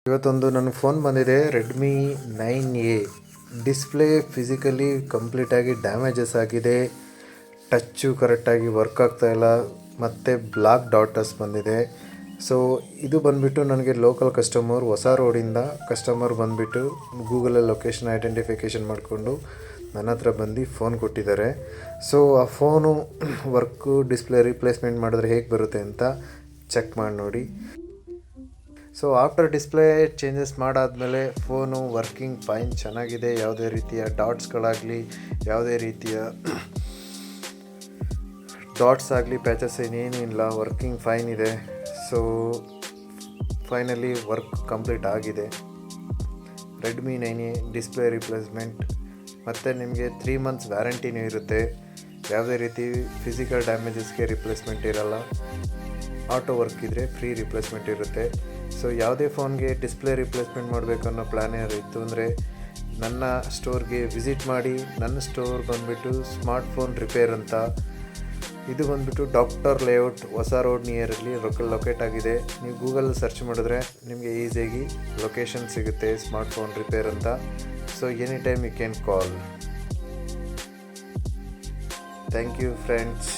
ಇವತ್ತೊಂದು ನನಗೆ ಫೋನ್ ಬಂದಿದೆ, ರೆಡ್ಮಿ 9A. ಡಿಸ್ಪ್ಲೇ ಫಿಸಿಕಲಿ ಕಂಪ್ಲೀಟಾಗಿ ಡ್ಯಾಮೇಜಸ್ ಆಗಿದೆ, ಟಚ್ಚು ಕರೆಕ್ಟಾಗಿ ವರ್ಕ್ ಆಗ್ತಾಯಿಲ್ಲ, ಮತ್ತು ಬ್ಲಾಕ್ ಡಾಟಸ್ ಬಂದಿದೆ. ಸೊ ಇದು ಬಂದುಬಿಟ್ಟು ನನಗೆ ಲೋಕಲ್ ಕಸ್ಟಮರ್, ಹೊಸ ರೋಡಿಂದ ಕಸ್ಟಮರ್ ಬಂದುಬಿಟ್ಟು ಗೂಗಲಲ್ಲಿ ಲೊಕೇಶನ್ ಐಡೆಂಟಿಫಿಕೇಷನ್ ಮಾಡಿಕೊಂಡು ನನ್ನ ಹತ್ರ ಬಂದು ಫೋನ್ ಕೊಟ್ಟಿದ್ದಾರೆ. ಸೊ ಆ ಫೋನು ವರ್ಕು ಡಿಸ್ಪ್ಲೇ ರೀಪ್ಲೇಸ್ಮೆಂಟ್ ಮಾಡಿದ್ರೆ ಹೇಗೆ ಬರುತ್ತೆ ಅಂತ ಚೆಕ್ ಮಾಡಿ ನೋಡಿ. ಸೊ ಆಫ್ಟರ್ ಡಿಸ್ಪ್ಲೇ ಚೇಂಜಸ್ ಮಾಡಾದಮೇಲೆ ಫೋನು ವರ್ಕಿಂಗ್ ಫೈನ್ ಚೆನ್ನಾಗಿದೆ. ಯಾವುದೇ ರೀತಿಯ ಡಾಟ್ಸ್ಗಳಾಗಲಿ, ಯಾವುದೇ ರೀತಿಯ ಡಾಟ್ಸ್ ಆಗಲಿ, ಪ್ಯಾಚಸ್ ಏನೇನೂ ಇಲ್ಲ, ವರ್ಕಿಂಗ್ ಫೈನ್ ಇದೆ. ಸೊ ಫೈನಲಿ ವರ್ಕ್ ಕಂಪ್ಲೀಟ್ ಆಗಿದೆ. ರೆಡ್ಮಿ 9A ಡಿಸ್ಪ್ಲೇ ರಿಪ್ಲೇಸ್ಮೆಂಟ್, ಮತ್ತು ನಿಮಗೆ 3 months ವ್ಯಾರಂಟಿನೂ ಇರುತ್ತೆ. ಯಾವುದೇ ರೀತಿ ಫಿಸಿಕಲ್ ಡ್ಯಾಮೇಜಸ್ಗೆ ರಿಪ್ಲೇಸ್ಮೆಂಟ್ ಇರಲ್ಲ. ಆಟೋ ವರ್ಕ್ ಇದ್ದರೆ ಫ್ರೀ ರಿಪ್ಲೇಸ್ಮೆಂಟ್ ಇರುತ್ತೆ. ಸೊ ಯಾವುದೇ ಫೋನ್ಗೆ ಡಿಸ್ಪ್ಲೇ ರಿಪ್ಲೇಸ್ಮೆಂಟ್ ಮಾಡಬೇಕು ಅನ್ನೋ ಪ್ಲ್ಯಾನ್ ಏನಾದ್ರು ಇತ್ತು ಅಂದರೆ ನನ್ನ ಸ್ಟೋರ್ಗೆ ವಿಸಿಟ್ ಮಾಡಿ. ನನ್ನ ಸ್ಟೋರ್ ಬಂದುಬಿಟ್ಟು ಸ್ಮಾರ್ಟ್ಫೋನ್ ರಿಪೇರ್ ಅಂತ. ಇದು ಬಂದುಬಿಟ್ಟು ಡಾಕ್ಟರ್ ಲೇಔಟ್, ಹೊಸ ರೋಡ್ ನಿಯರಲ್ಲಿ ಲೊಕೇಟ್ ಆಗಿದೆ. ನೀವು ಗೂಗಲ್ ಸರ್ಚ್ ಮಾಡಿದ್ರೆ ನಿಮಗೆ ಈಸಿಯಾಗಿ ಲೊಕೇಶನ್ ಸಿಗುತ್ತೆ, ಸ್ಮಾರ್ಟ್ಫೋನ್ ರಿಪೇರ್ ಅಂತ. So any time you can call. Thank you friends.